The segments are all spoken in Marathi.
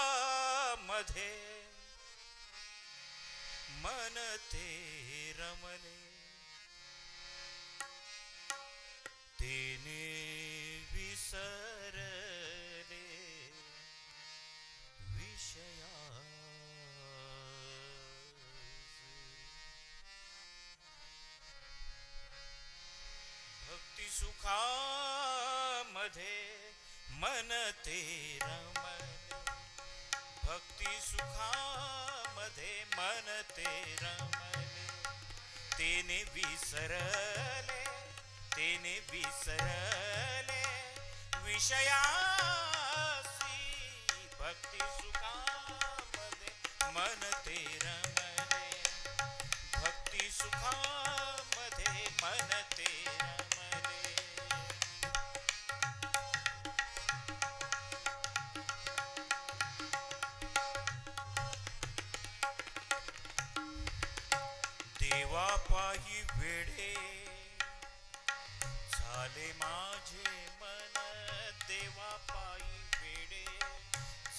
सुखामध्ये मन ते रमले तेने विसरले विषया भक्ती सुखामध्ये मन ते रमले भक्ती सुखामध्ये मन ते रमले तेने विसरले विषयासी भक्ती सुखामध्ये मन ते रमले भक्ती सुखामध्ये मन ते रमले देवा पायी वेडे झाले माझे मन देवा पायी वेडे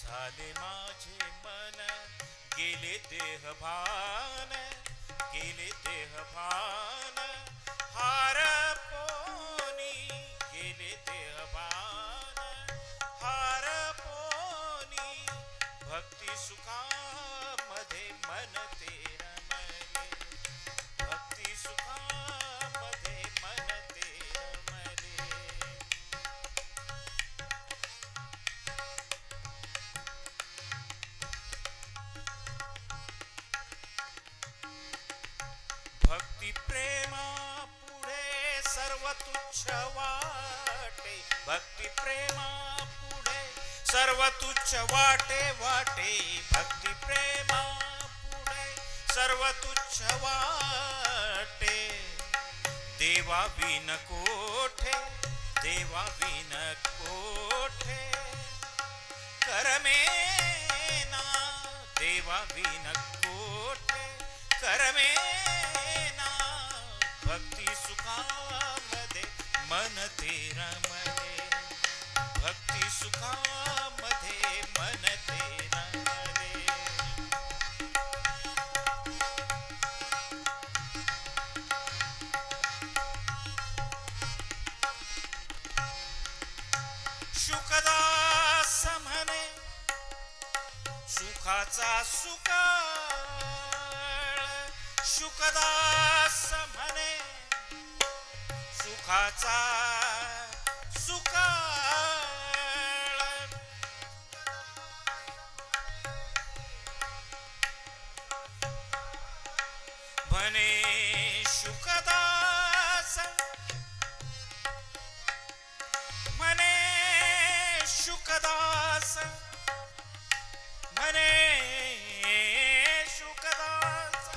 झाले माझे मन गेले देहभान हार पोनी गेले देहभान हार पोनी भक्ती सुखामध्ये मन ते रमले भक्ती सुखामध्ये मन ते रमले भक्ती प्रेमा पुढे सर्व तुच्छ वाटे भक्ती प्रेमा पुढे सर्व तुच्छ वाटे भक्ती प्रेमा पुढे सर्व तुच्छ वाटे देवा विन कोठे करमेना देवा विन कोठे करमेना भक्ती सुखामध्ये मन ते रमले भक्ती सुखामध्ये मन ते रमले शुकदास म्हणे सुखाचा सुकाळ शुकदास म्हणे सुखाचा सुकाळ म्हणे शुकदास म्हणे शुकदास म्हणे शुकदास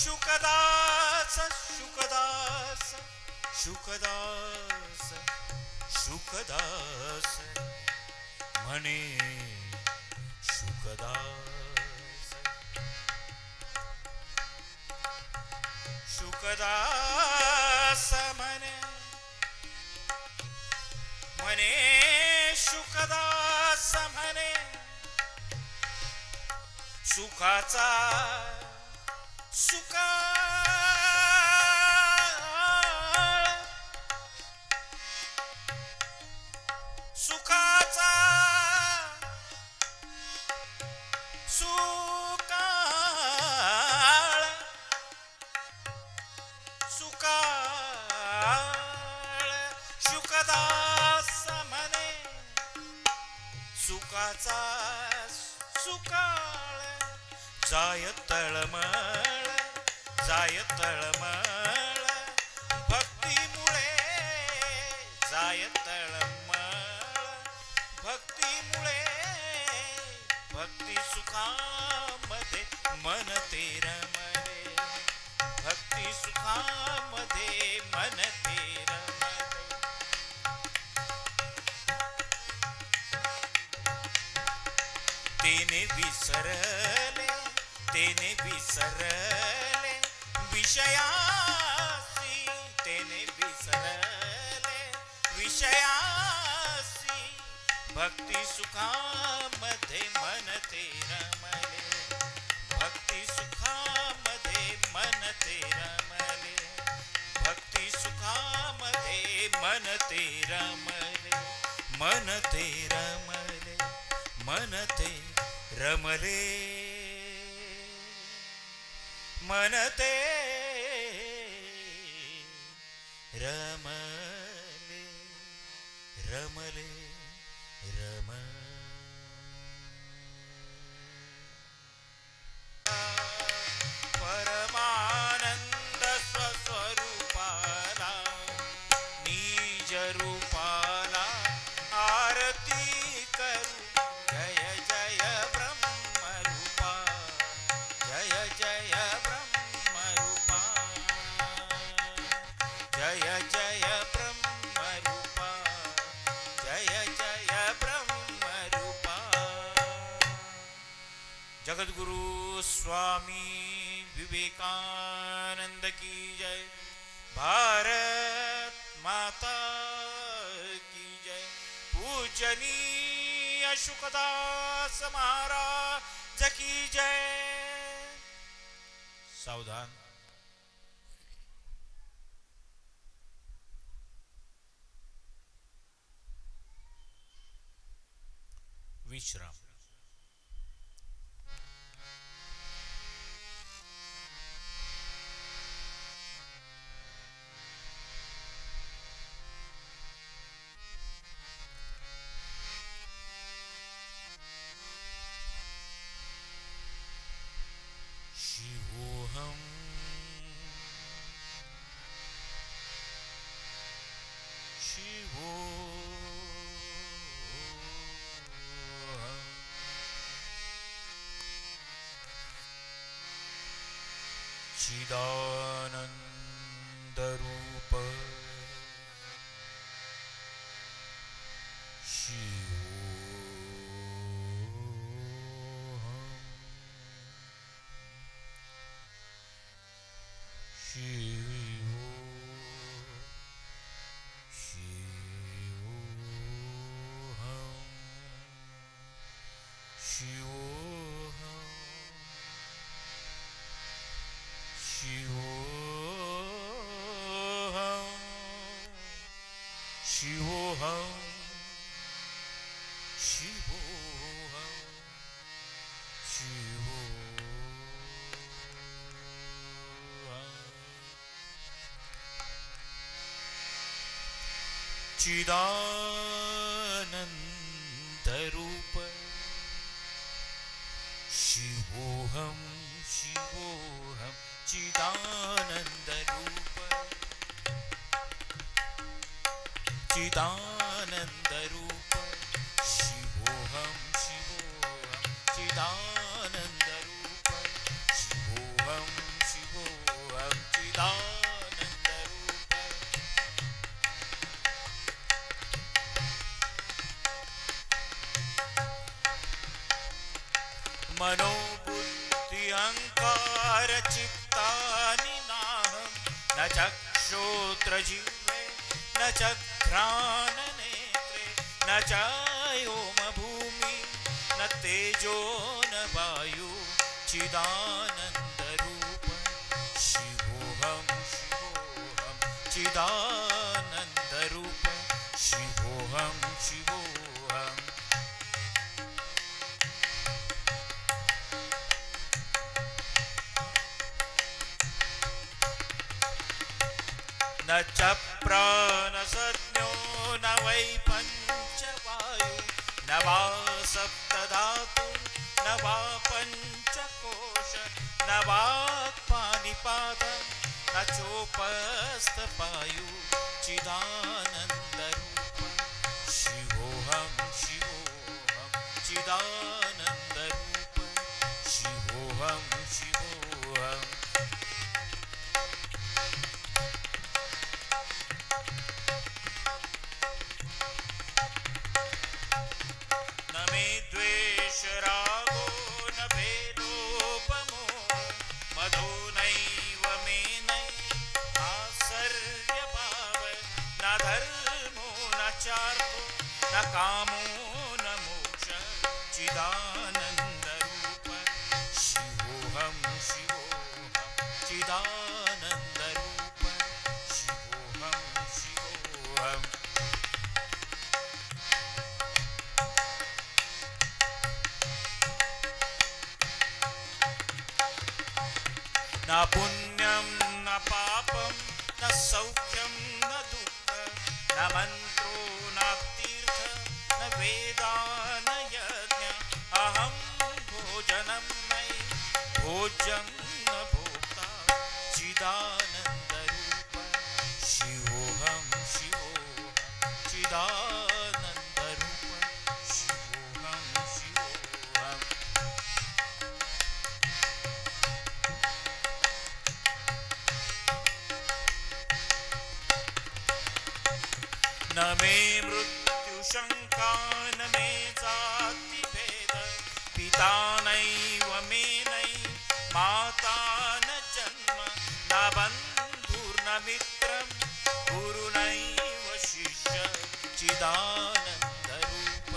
शुकदास शुकदास शुकदास शुकदास म्हणे शुकदास शुकदास म्हणे म्हणे शुकदास म्हणे सुखाचा सुकाळ सुखाचा सुकाळ सुकाळ शुकदास म्हणे सुखाचा सुकाळ जाय तळमळ भक्तीमुळे जाय तळमळ भक्तीमुळे भक्ती सुखामध्ये मन ते रमले भक्ती सुखामध्ये मन ते रमले तेने विसरले विषयासी तेने विसरले विषयासी सुखामध्ये मन ते रमले, भक्ती सुखामध्ये मन ते रमले, भक्ती सुखामध्ये मन ते रमले, मन ते रमले, मन ते रमले, मन ते रमले, रमले, परमानंद स्वस्वरूपाला निज रूपाला आरती करू, जय जय ब्रह्मरूपा, जय जय ब्रह्मरूपा, जय जय ब्रह्मरूपा, जय जय ब्रह्मरूपा। जगद्गुरु स्वामी विवेकानंद की जय, भारत माता की जय, पूजनीय शुकदास महाराज की जय। सावधान, विश्राम। शिवोहम शिवोहम चिदानंद रूप चिदानंद रूप शिवोहम, शिवोहम चिदानंद रूप, चिदानंद रूप शिवोहम, शिवोहम चिदानंद रूप, शिवोहम, शिवोहम चिदानंद मनोबुद्धि अहंकार चित्तानि नाहं, न चक्षुत्र जिह्वे न च घ्राण नेत्रे न चायोम भूमि न तेजो न वायु, चिदानंद रूप शिवोहम, शिवोहम चिदानंद रूप शिवोहम, शिवोहम। न च प्राणसज्ञो न वै पंचवायु, न वा सप्तधातु न वा पंचकोश, न वाक्पानिपातं न चोपस्थपायु, चिदानंद रूप शिवोहम, शिवोहम चिदानंद रूप शिवोहम, शिवोहम। न मे द्वेष रागो न भेदोपमो, मदो नैव मे नैवासर्य भाव, न धर्मो न चार्थो न कामो न मोह, चिदानन्दरूप शिवोऽहं शिवोऽहम् न पुण्यं न पापं न सौख्यं न दुःखं न मन्त्रो न तीर्थ न वेदा न यज्ञ अहं भोजनं मयि भोज्यं न भोक्ता चिदानन्दरूप शिवोऽहं शिवोऽहं चिदानन्दरूप शिवोऽहं शिवोऽहम् न मे मृत्युशङ्का न मे जातिभेद पिता नैव मे नैव माता न जन्म न बन्धुर्न मित्रं गुरुनैव शिष्य चिदानन्दरूप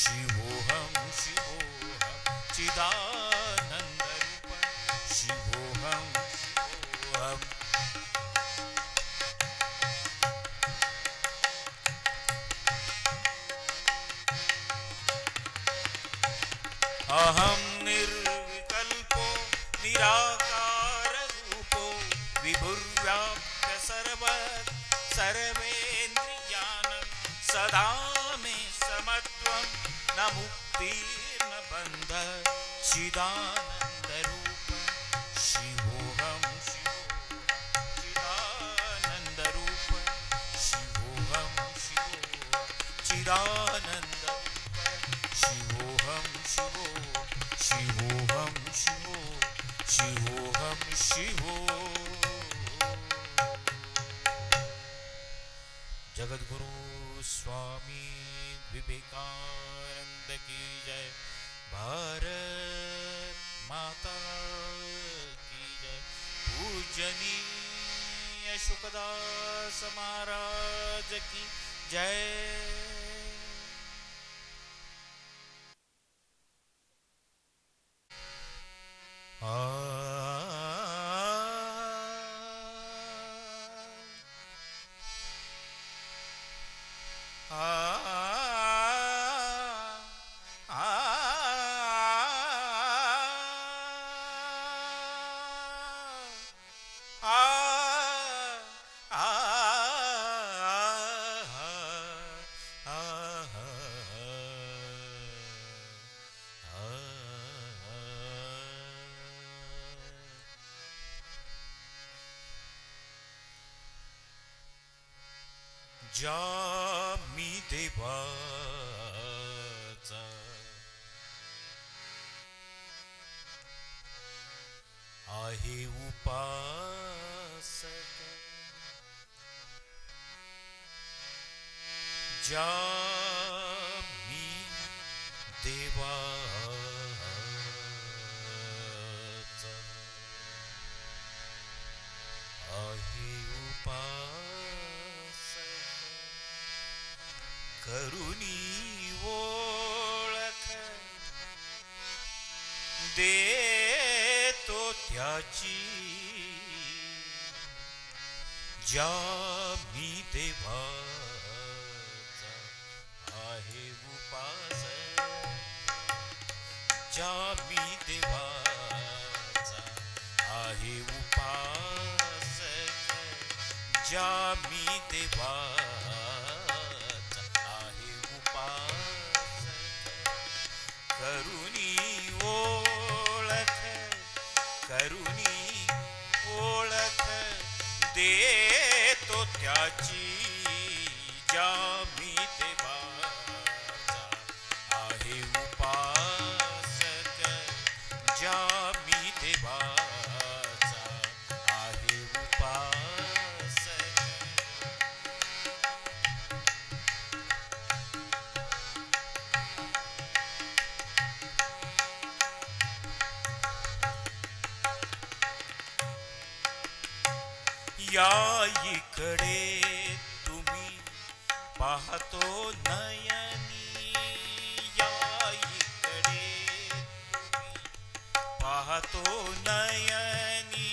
शिवोऽहं शिवोऽहं चिदानन्दरूप शिवोऽहं शिवोऽहम् अहं निर्विकल्पो निराकाररूपो विभुर्व्याप्य सर्वेन्द्रियाणं सदा मे समत्वं न मुक्तिर्न बन्धः चिदानन्दरूप शिवोऽहं शिवोऽहं चिदानन्दरूप शिवोऽहं शिवोऽहं चिदानन्दरूप शिवोऽहं शिवो शिवोऽहं शिवो शिवोऽहं शिवो जगद्गुरु स्वामी विवेकानंद की जय भारत माता की जय पूजनीय शुकदास महाराज की जय जामी देवाचा आहे उपासक जामी देवाचा आहे करुणी ओळख देतो त्याची जामी देवाचा आहे उपासक जामी देवाचा आहे उपासक जामी देवाचा आहे उपासक करुणी ओळख करुणी ओळख देतो त्याची जामी देवाचा आहे उपासक जामी देवाचा आहे उपासक या इकडे तुम्ही पाहतो नयनी या इकडे तुम्ही पाहतो नयनी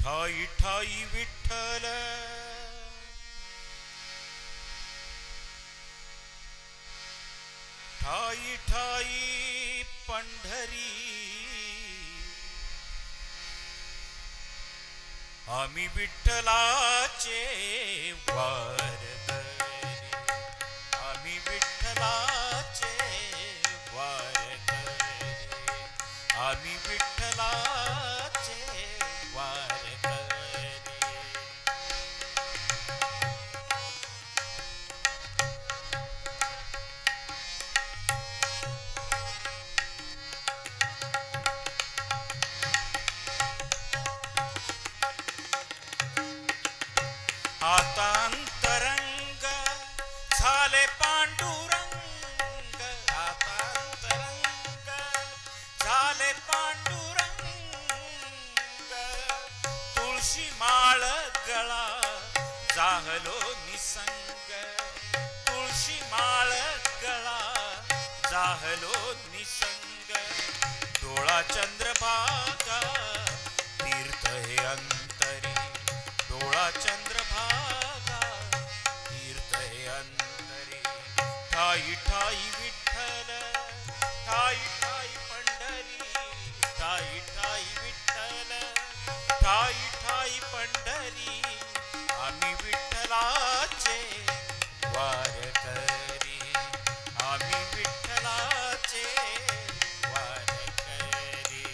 ठाई ठाई विठ्ठल ठाई ठाई पंढरी आम्ही विठ्ठलाचे वारकरी आम्ही विठ्ठलाचे वारकरी आम्ही विठ्ठलाचे वारकरी आता अंतरंग झाले पांडुरंग आता अंतरंग झाले पांडुरंग तुळशी माळ गळा जाहलो निसंग तुळशी माळ गळा जाहलो निसंग डोळा चंद्रभागा तीर्थ हे अंतरी डोळा चंद्रभागा तीर्थ हे अंतरी ठाई ठाई विठ्ठल ठाई ठाई पंढरी ठाई ठाई विठ्ठल ठाई ठाई पंढरी आम्ही विठ्ठलाचे वारकरी आम्ही विठ्ठलाचे वारकरी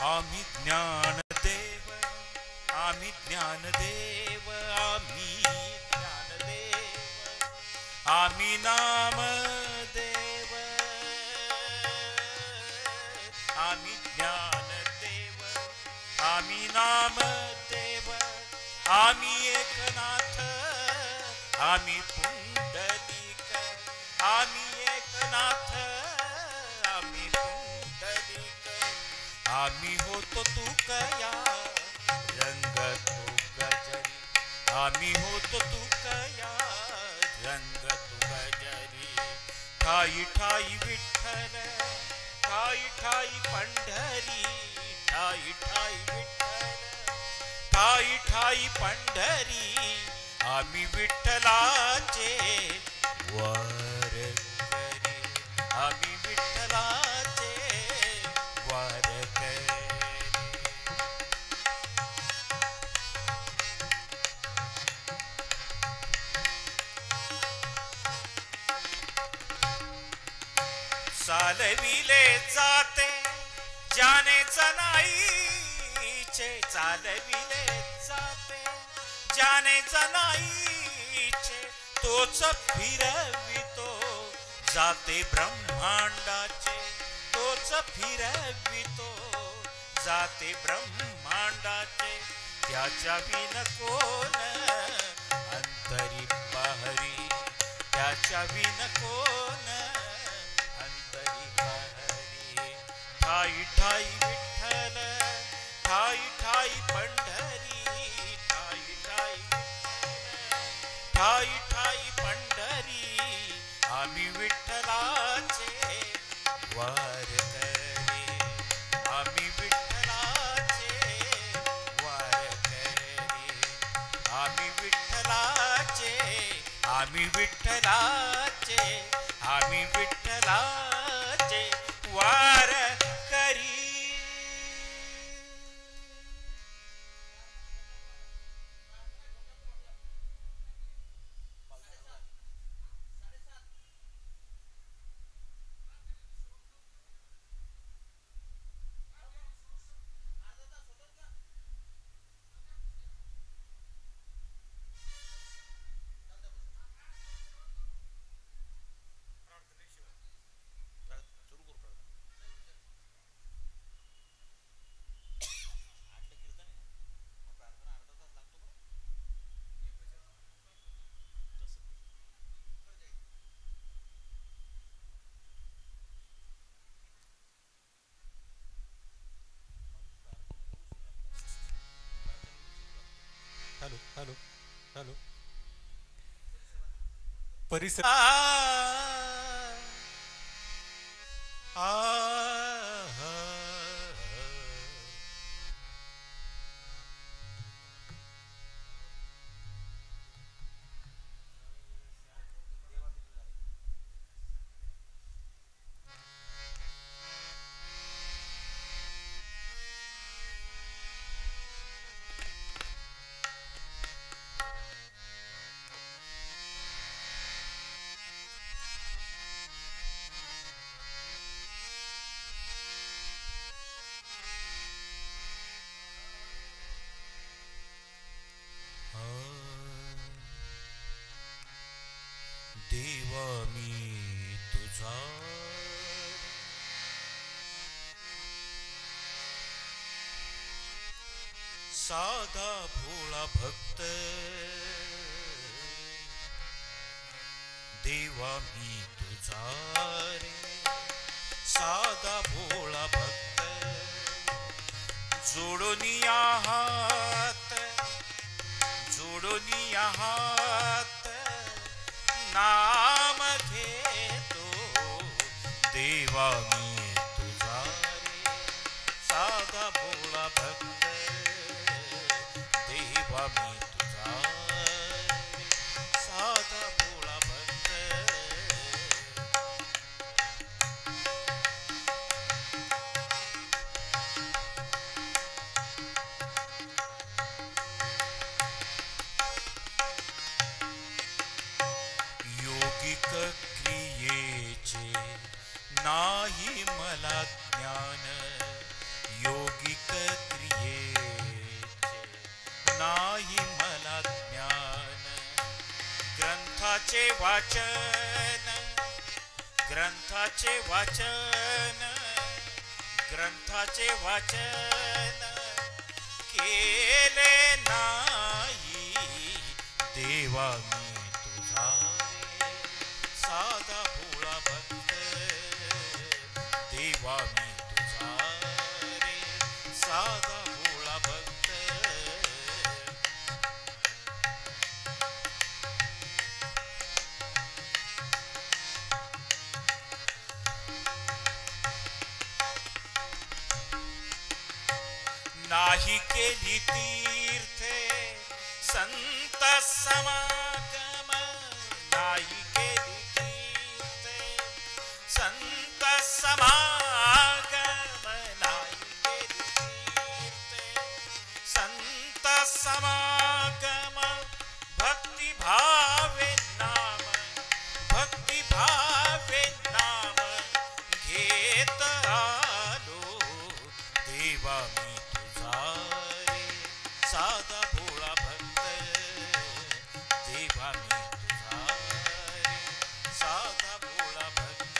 आम्ही ज्ञानदेव आम्ही ज्ञानदेव आम्ही ज्ञानदेव आम्ही नामदेव आम्ही ज्ञानदेव आम्ही नामदेव आम्ही एकनाथ आम्ही पुंडलिक आम्ही एकनाथ आम्ही पुंडलिक आम्ही होतो तू कया रंग तू गजरी आम्ही होतो तू कया रंग तू गजरी ठाई ठाई विठ्ठल ठाई ठाई पंढरी ठाई ठाई विठ्ठल ठाई ठाई पंढरी आम्ही विठ्ठलाचे वारकरी आम्ही विठ्ठलाचे वारकरी चालविले जाते जाने जनाईचे चालविले जाते जाने जनाईचे तोच फिरवितो जाते ब्रह्मांडाचे तोच फिरवितो जाते ब्रह्मांडाचे त्याच्या विन कोण अंतरी बाहरी त्याच्या विन कोण अंतरी बाहरी ठाई ठाई विठ्ठल ठाई ठाई पंढरी ठाई ठाई ठाई ठाई पंढरी आम्ही विठ्ठलाचे वारकरी आम्ही विठ्ठलाचे वारकरी आम्ही विठ्ठलाचे आम्ही विठ्ठलाचे आम्ही विठ्ठलाचे वारकरी हॅलो हॅलो हॅलो परिसर देवा मी तुझा साधा भोळा भक्त, देवा मी तुझा रे साधा भोळा भक्त, जोडोनी हात जोडोनी हात नाम घेतो, देवा मी तुझा रे साधा भोळा भक्त, देवा मी तुझा रे साधा भोळा भक्त. योगिक क्रियेचे नाही मला ज्ञान, योगिक क्रियेचे नाही मला ज्ञान, ग्रंथाचे वाचन ग्रंथाचे वाचन ग्रंथाचे वाचन केले नाही, देवा मी तुझा रे साधा भोळा भक्त, देवा मी तुझा रे साधा भोळा भक्त. नाही केली तीर्थे संत समागम, नाही केली तीर्थे संत समागम, नाही केली तीर्थे संत समागम, भक्ती भावे नाम भक्ती भावे नाम घेत आलो, देवा मी तुझा रे साधा भोळा भक्त, देवा मी तुझा रे साधा भोळा भक्त.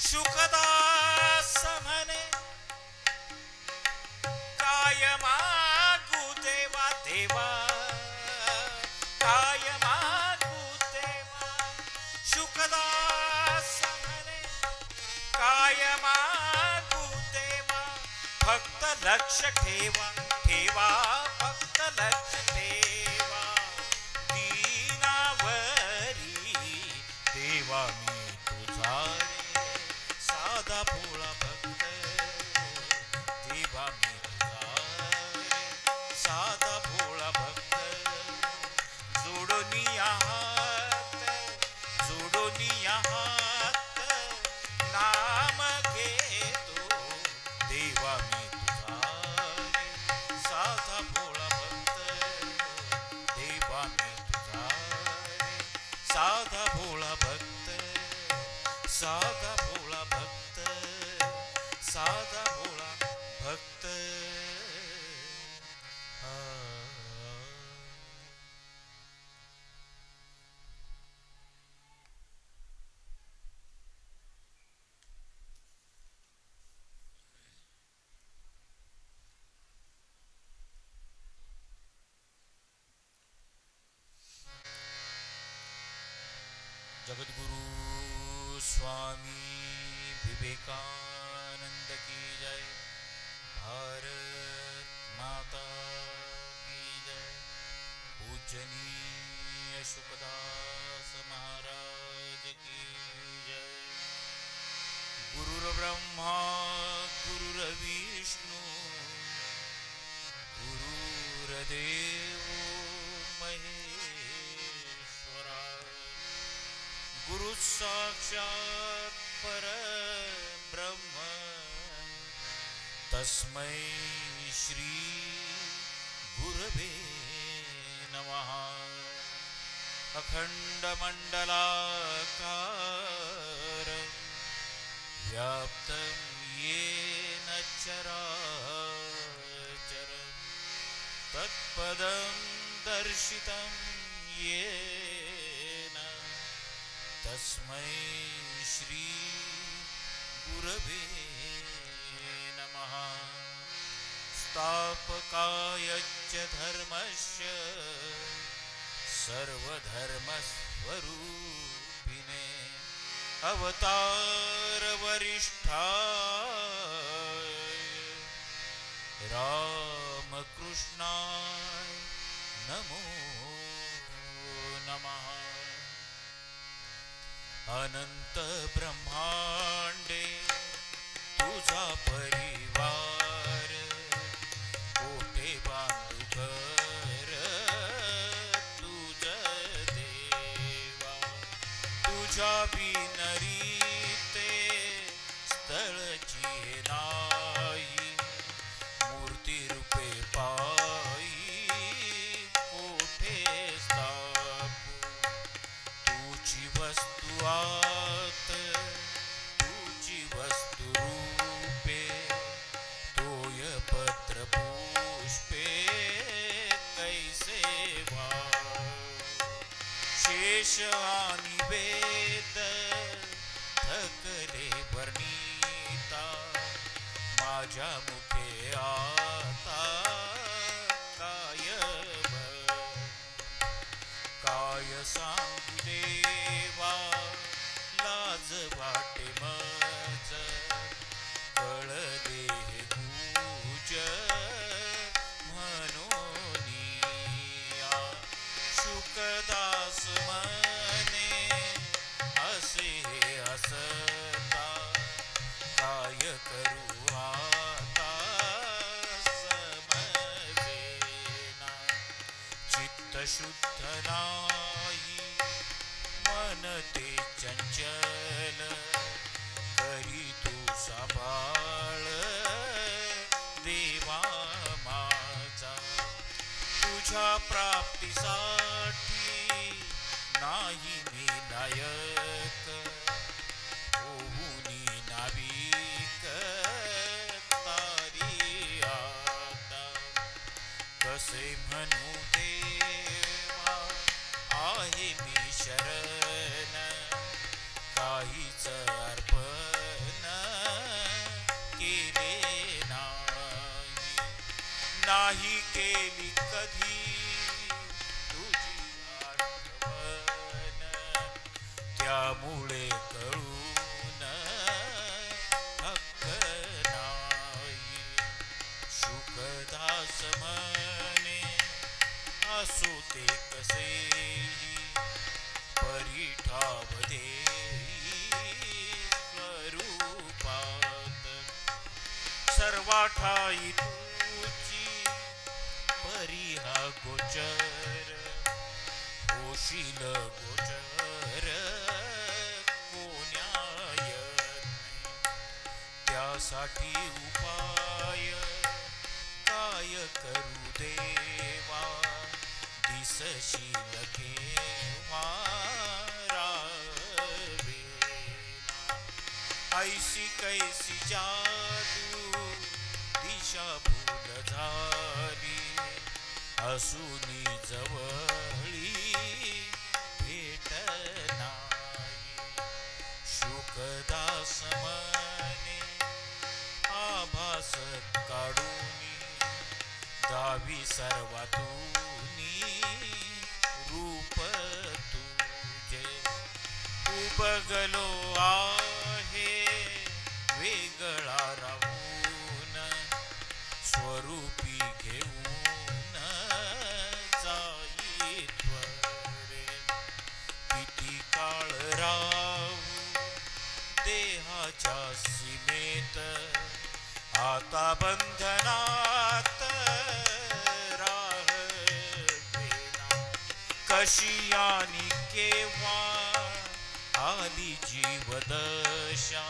शुकदास म्हणे काय मागू देवा देवा, काय मागू देवा, शुकदास म्हणे काय मागू देवा, फक्त लक्ष ठेवा ठेवा फक्त लक्ष ठेवा, दीनावरी देवा मी तुझा रे साधा भोळा भक्त, देवा मी तुझा रे साधा भोळा भक्त. जोडोनी हात जोडोनी हात नाम घेतो, देवा मी तुझा रे साधा भोळा भक्त, देवा मी तुझा रे साधा भोळा भक्त, साधा भोळा भक्त, साधा भोळा भक्त. विवेकानंद की जय। भारत माता की जय। पूजनीय शुकदास महाराज की जय। गुरुर्ब्रह्मा गुरुर्विष्णु गुरुर्देवो महेश्वरा। गुरु साक्षात् परब्रह्म तस्मै श्री गुरवे नमः। अखंडमंडलाकार व्याप्तं येन चराचरं तत्पदं दर्शितं येन तस्मै श्री गुरवे नमः। स्थापकाय च धर्मस्य सर्वधर्मस्वरूपिणे अवतार वरिष्ठाय रामकृष्णाय नमो नमः। अनंत ब्रह्मांडे तुझा परिवार कोठे बांधू घर तुझ देवा। तुझ्या बिनरी ते स्थळची नाही मूर्ती रूपे पायी कोठे स्थापू। तुझी वस्तु आत तुझी वस्तु रूपे तोय पत्र पुष्पे कैसे भाव। शेष आणि वेद थकले वर्णिता माझ्या मुखे आता काय काय सांगू देवा लाज वाटे मज कळले गुज म्हणूनिया। शुकदास मने असे असता काय करू आता समजेना। चित्त शुद्ध नाही मन ते चंचल करी तू सांभाळ देवा माझा। तुझ्या प्राप्तीसाठी नाही मी लायक होऊनी नाविक तारी आता। कसे म्हणू देवा आहे मी शरण काहीच अर्पण केले नाही। नाही केली कधी तुझी आठवण त्यामुळे कळून हक्क नाही। शुकदास म्हणे असो ते कसेही परिठाव देई स्वरूपात। सर्वाठाई तुझी परिहा गोचर होशील गोचर कोण्याय त्यासाठी उपाय काय करू देवा दिसशील केव्हा रावेना। ऐसी कैसी जादू दिशा भूल झाली असुनी जवळी भेट नाही। शुकदास मने आभास काढूनी दावी सर्वातूनी रूप तुझे उबगलो आहे आता बंधनात राहवेना, कशी आणि केव्हा आली जीवदशा,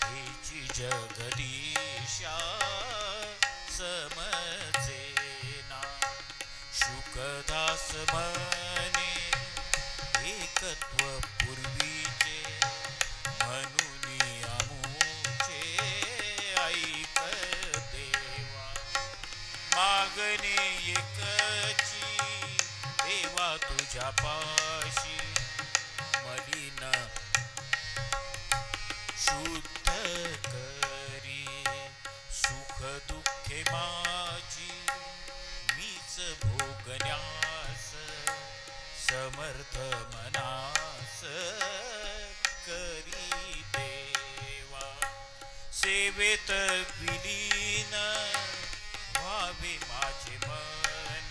हेची जगदीशा समजेना. शुकदास म्हणे एकत्व पूर्वीचे, म्हणून आमुचे ऐक देवा. मागणे एकची देवा तुझ्या पाशी, मलिन शुद्ध करी. सुख दुःखे माझी मीच भोगण्यास, समर्थ मनास करी देवा. सेवेत विलीन व्हावे माझे मन,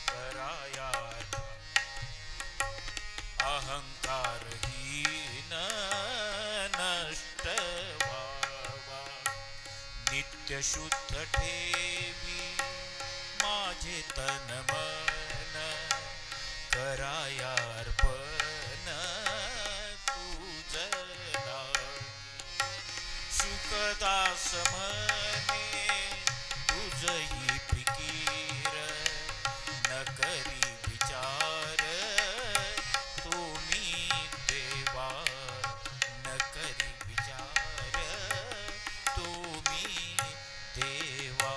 कराया अहंकारहीन नष्ट व्हावा. नित्य शुद्ध ठेवी माझे तन मन, कराया अर्पण तुझ लागी. शुकदास म्हणे तुझही फिकीर, न करी विचार तुम्ही देवा. न करी विचार तुम्ही देवा.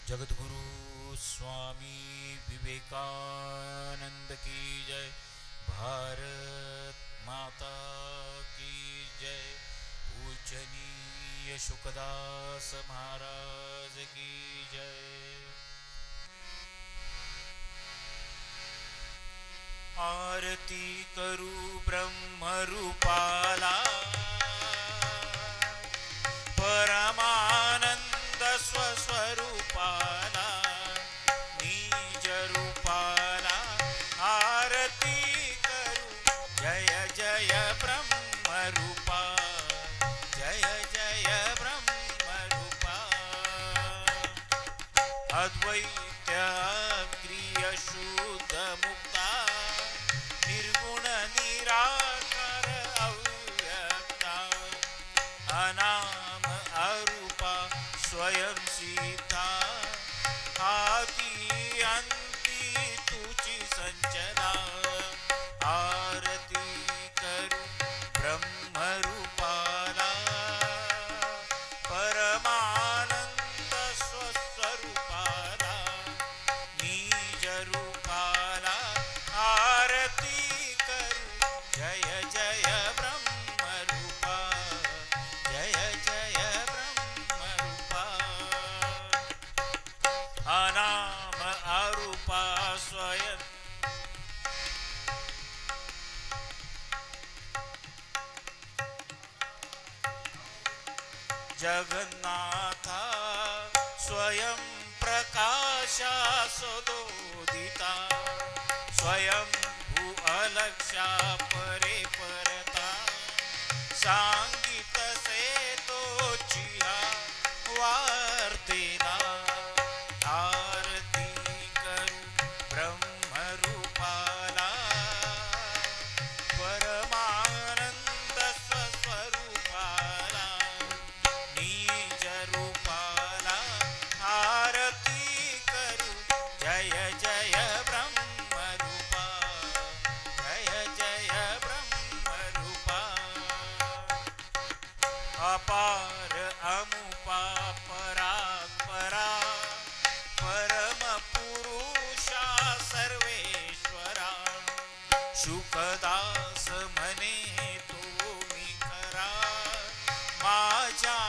जगद्गुरु स्वामी विवेकानंद की जय. भारत माता की जय. पूजनीय शुकदास महाराज की जय. आरती करू ब्रह्मरूपाला, परमानंद स्वस्वरूपाला, निज रूपाला. आरती करू जय जय ब्रह्मरूपा, जय जय ब्रह्मरूपा. अद्वैत क्रिय शुद्ध मुक्ता, निर्गुण निराकार अव्यक्ता. अनाम अरूपा स्वयं सीता, आदि अंती तुझी संचना. आरती करू ब्रह्मरूपाला, परमानंद स्वस्वरूपाला, निज रूपाला. आरती करू जय जय ब्रह्मरूपा, जय जय ब्रह्मरूपा. अनाम अरूपा स्वयं जगन्नाथा, स्वयं प्रकाशा सदोदिता. स्वयं भू अलक्षा परे परता, सांगित से तोचिया वार्तेना. आरती करू ब्रह्मरूपाला, परमानंद स्वस्वरूपाला, निज रूपाला. आरती करू जय जय ब्रह्मरूपा, जय जय ब्रह्मरूपा. अपार अमुपा परात्परा, परम पुरुषा सर्वेश्वरा. शुकदास म्हणे तुम्ही करा माझ्या